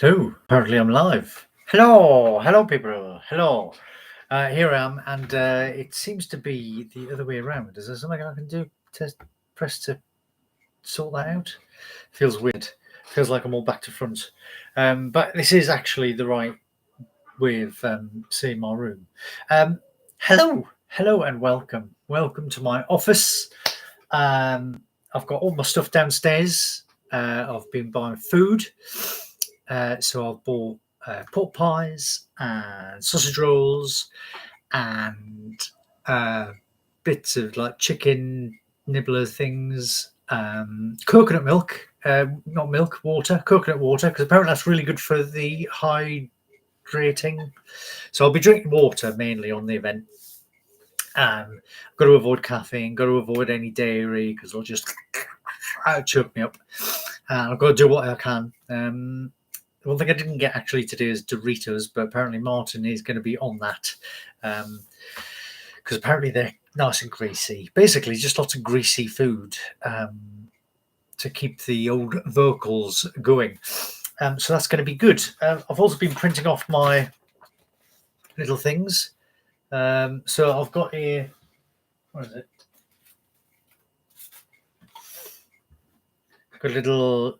Hello, apparently I'm live. Hello, people. Hello. Here I am, and it seems to be the other way around. Is there something I can do to press to sort that out? Feels weird. Feels like I'm all back to front. But this is actually the right way of seeing my room. Hello, and welcome. Welcome to my office. I've got all my stuff downstairs. I've been buying food. So I've bought pork pies and sausage rolls and uh, bits of like chicken nibbler things, coconut milk, not milk, water, coconut water, because apparently that's really good for the hydrating. So I'll be drinking water mainly on the event. I've got to avoid caffeine, got to avoid any dairy because it'll just choke me up. I've got to do what I can. One thing I didn't get actually today is Doritos, but apparently Martin is going to be on that because apparently they're nice and greasy. Basically, just lots of greasy food to keep the old vocals going. So that's going to be good. I've also been printing off my little things. So I've got here, what is it? Got a little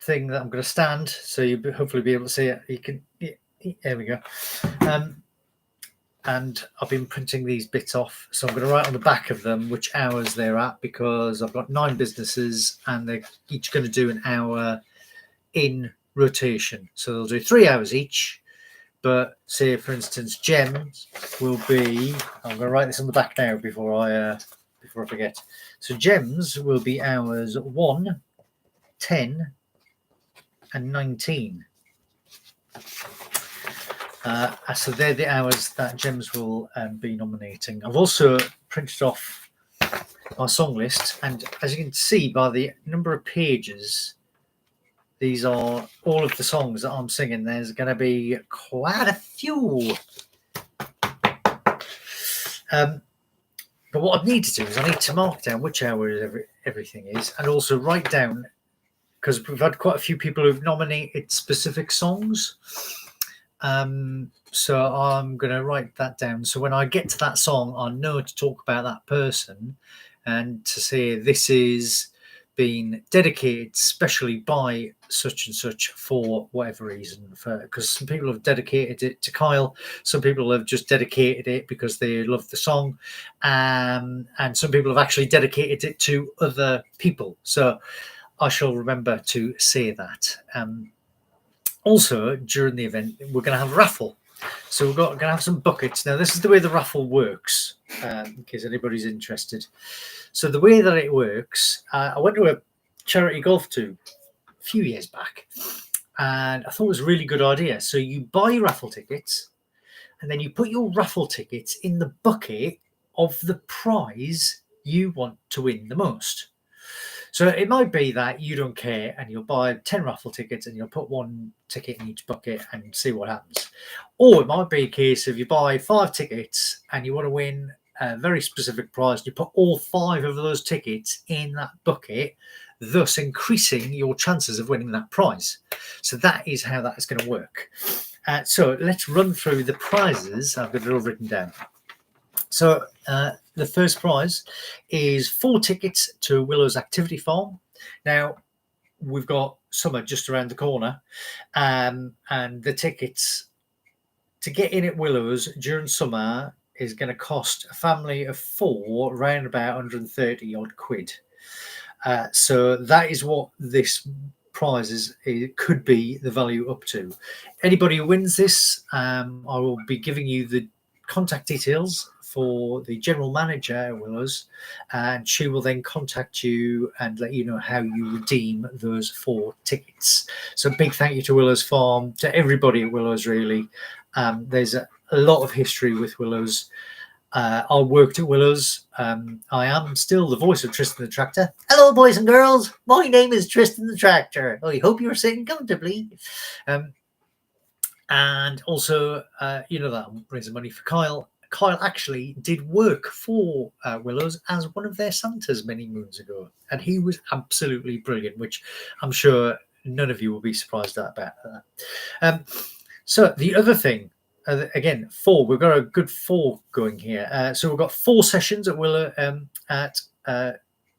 thing that I'm going to stand, so you'll hopefully be able to see it. You can, there we go. And I've been printing these bits off, so I'm going to write on the back of them which hours they're at, because I've got 9 businesses and they're each going to do an hour in rotation. So they'll do 3 hours each. But say, for instance, Gems will be. I'm going to write this on the back now before I forget. So Gems will be hours 1, 10, and 19. So they're the hours that Gems will be nominating. I've also printed off my song list, and as you can see by the number of pages, these are all of the songs that I'm singing. There's going to be quite a few. But what I need to do is I need to mark down which hour everything is, and also write down, because we've had quite a few people who've nominated specific songs. So I'm going to write that down. So when I get to that song, I know to talk about that person and to say this is being dedicated specially by such and such for whatever reason. Because some people have dedicated it to Kyle, some people have just dedicated it because they love the song, and some people have actually dedicated it to other people. So I shall remember to say that. Also, during the event, we're going to have a raffle. So we're going to have some buckets. Now, this is the way the raffle works, in case anybody's interested. So the way that it works, I went to a charity golf tour a few years back, and I thought it was a really good idea. So you buy raffle tickets, and then you put your raffle tickets in the bucket of the prize you want to win the most. So it might be that you don't care and you'll buy 10 raffle tickets and you'll put 1 ticket in each bucket and see what happens. Or it might be a case of you buy 5 tickets and you want to win a very specific prize. You put all 5 of those tickets in that bucket, thus increasing your chances of winning that prize. So that is how that is going to work. So let's run through the prizes. I've got it all written down. So the first prize is 4 tickets to Willow's Activity Farm. Now, we've got summer just around the corner, and the tickets to get in at Willow's during summer is going to cost a family of 4 around about 130 odd quid. So that is what this prize is. It could be the value up to. Anybody who wins this, I will be giving you the contact details for the general manager at Willow's, and she will then contact you and let you know how you redeem those 4 tickets. So big thank you to Willow's Farm, to everybody at Willow's, really. There's a lot of history with Willow's. I worked at Willow's. I am still the voice of Tristan the Tractor. Hello, boys and girls. My name is Tristan the Tractor. I hope you're sitting comfortably. And also, that I'm raising money for Kyle. Kyle actually did work for Willow's as one of their Santas many moons ago, and he was absolutely brilliant, which I'm sure none of you will be surprised about that. So the other thing, again, 4. We've got a good 4 going here. So we've got 4 sessions at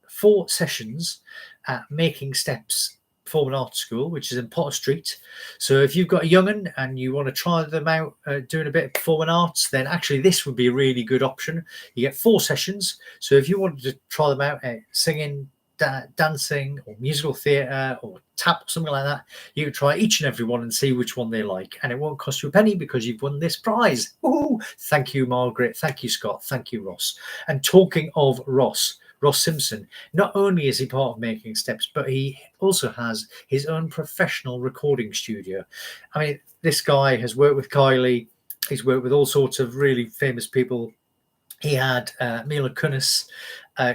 4 sessions at Making Steps Performing Arts School, which is in Potter Street. So if you've got a young'un and you want to try them out doing a bit of performing arts, then actually this would be a really good option. You get 4 sessions. So if you wanted to try them out singing, dancing, or musical theatre, or tap, or something like that, you can try each and every one and see which one they like, and it won't cost you a penny because you've won this prize. Woo-hoo! Thank you, Margaret. Thank you, Scott. Thank you, Ross. And talking of Ross Simpson, not only is he part of Making Steps, but he also has his own professional recording studio. I mean, this guy has worked with Kylie. He's worked with all sorts of really famous people. He had Mila Kunis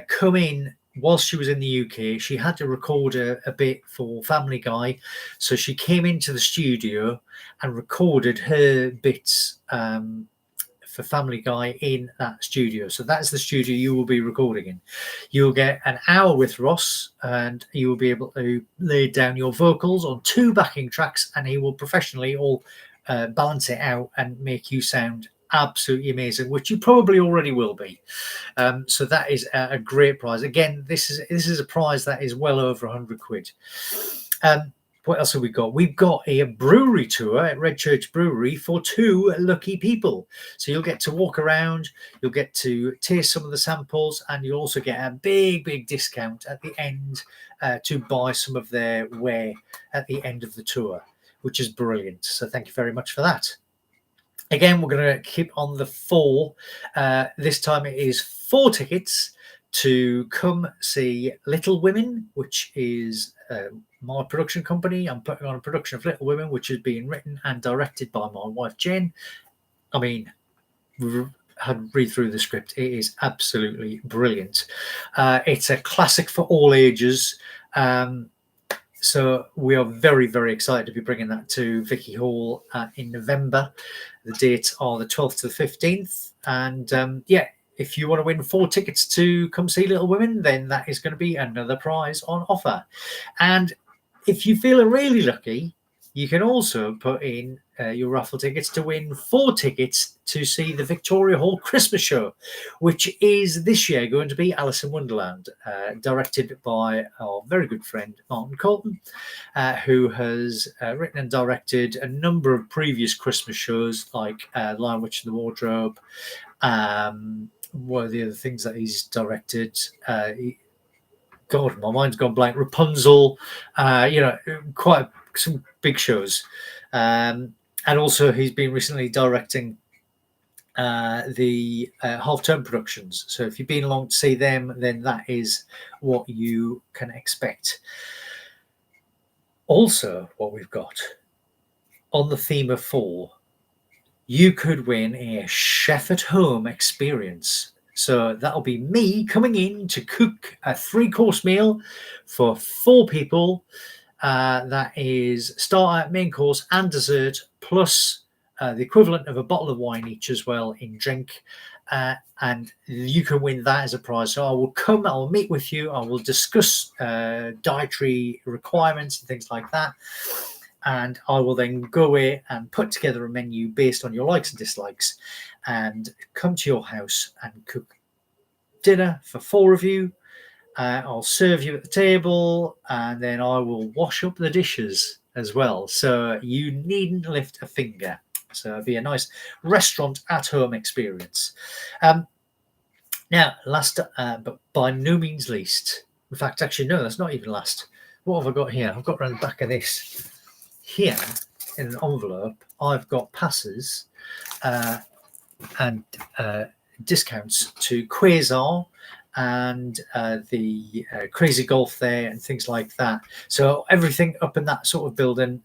come in whilst she was in the UK. She had to record a bit for Family Guy, so she came into the studio and recorded her bits for Family Guy in that studio. So that's the studio you will be recording in. You'll get an hour with Ross, and you will be able to lay down your vocals on 2 backing tracks, and he will professionally all balance it out and make you sound absolutely amazing, which you probably already will be. So that is a great prize. Again, this is a prize that is well over £100. What else have we got? We've got a brewery tour at Red Church Brewery for 2 lucky people. So you'll get to walk around, you'll get to taste some of the samples, and you'll also get a big discount at the end to buy some of their wear at the end of the tour, which is brilliant. So thank you very much for that. Again, we're going to keep on the 4. This time it is 4 tickets to come see Little Women, which is my production company. I'm putting on a production of Little Women, which is being written and directed by my wife, Jen. I mean, read through the script. It is absolutely brilliant. It's a classic for all ages. So we are very excited to be bringing that to Vicky Hall in November. The dates are the 12th to the 15th. And if you want to win 4 tickets to come see Little Women, then that is going to be another prize on offer. And if you feel really lucky, you can also put in your raffle tickets to win 4 tickets to see the Victoria Hall Christmas show, which is this year going to be Alice in Wonderland, directed by our very good friend Martin Colton, who has written and directed a number of previous Christmas shows like Lion, Witch and the Wardrobe. What are the other things that he's directed? God, my mind's gone blank. Rapunzel, quite some big shows. And also he's been recently directing the half-term productions. So if you've been along to see them, then that is what you can expect. Also, what we've got on the theme of 4, you could win a chef at home experience. So that'll be me coming in to cook a 3-course meal for 4 people. That is starter, main course, and dessert, plus the equivalent of a bottle of wine each as well in drink. And you can win that as a prize. So I will meet with you. I will discuss dietary requirements and things like that. And I will then go away and put together a menu based on your likes and dislikes and come to your house and cook dinner for 4 of you. I'll serve you at the table, and then I will wash up the dishes as well. So you needn't lift a finger. So it'll be a nice restaurant at home experience. Now, last, but by no means least, in fact, actually, no, that's not even last. What have I got here? I've got around the back of this. Here in an envelope, I've got passes and discounts to Quasar and the Crazy Golf there and things like that. So everything up in that sort of building,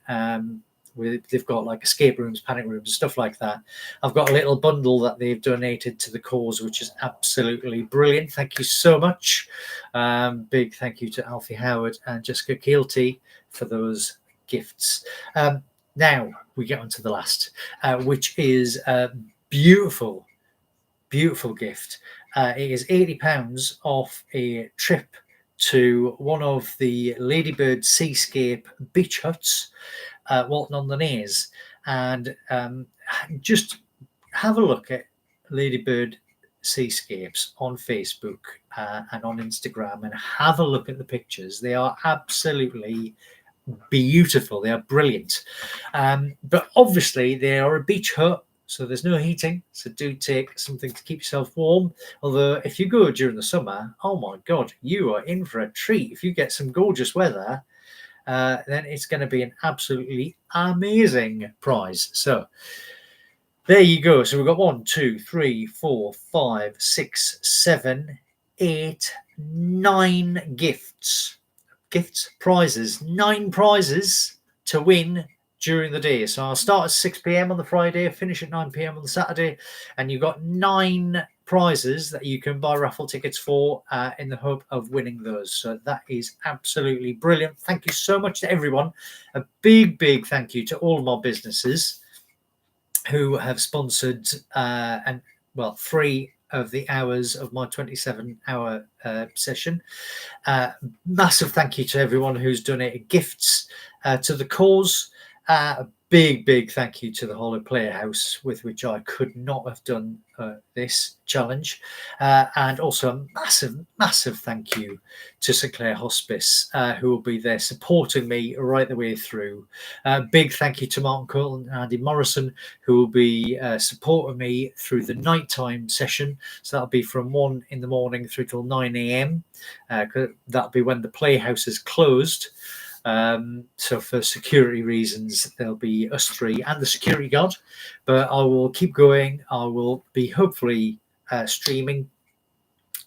they've got like escape rooms, panic rooms, stuff like that. I've got a little bundle that they've donated to the cause, which is absolutely brilliant. Thank you so much. Big thank you to Alfie Howard and Jessica Keelty for those gifts. Now we get on to the last, which is a beautiful gift. It is £80 off a trip to one of the Ladybird Seascape beach huts at Walton-on-the-Naze, and just have a look at Ladybird Seascapes on Facebook and on Instagram, and have a look at the pictures. They are absolutely beautiful. They are brilliant. But obviously they are a beach hut, so there's no heating. So do take something to keep yourself warm. Although if you go during the summer, oh my God, you are in for a treat. If you get some gorgeous weather, then it's going to be an absolutely amazing prize. So there you go. So we've got 1, 2, 3, 4, 5, 6, 7, 8, 9 prizes, 9 prizes to win during the day. So I'll start at 6 p.m. on the Friday, finish at 9 p.m. on the Saturday, and you've got 9 prizes that you can buy raffle tickets for in the hope of winning those. So that is absolutely brilliant. Thank you so much to everyone. A big thank you to all of my businesses who have sponsored 3 of the hours of my 27-hour session. Massive thank you to everyone who's donated gifts to the cause. Big thank you to the Hollow Playhouse, with which I could not have done this challenge. And also a massive thank you to St Clair Hospice, who will be there supporting me right the way through. Big thank you to Martin Colton and Andy Morrison, who will be supporting me through the nighttime session. So that'll be from 1 in the morning through till 9 a.m. That'll be when the Playhouse is closed. So for security reasons, there'll be us 3 and the security guard, but I will keep going. I will be hopefully streaming,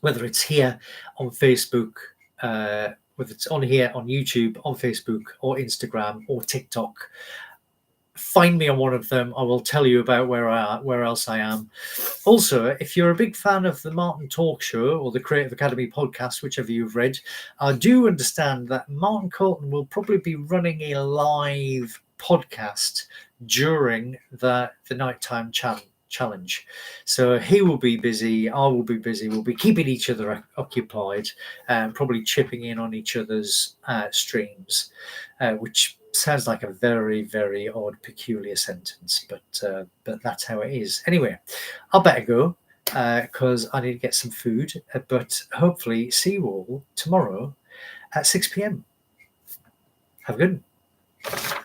whether it's here on Facebook, whether it's on here on YouTube, on Facebook or Instagram or TikTok. Find me on one of them. I will tell you about where else I am. Also, if you're a big fan of the Martin Talk Show or the Creative Academy podcast, whichever you've read, I do understand that Martin Colton will probably be running a live podcast during the nighttime challenge. So he will be busy, I will be busy, we'll be keeping each other occupied and probably chipping in on each other's streams, which sounds like a very odd, peculiar sentence, but that's how it is. Anyway, I better go because I need to get some food, but hopefully see you all tomorrow at 6 p.m. Have a good one.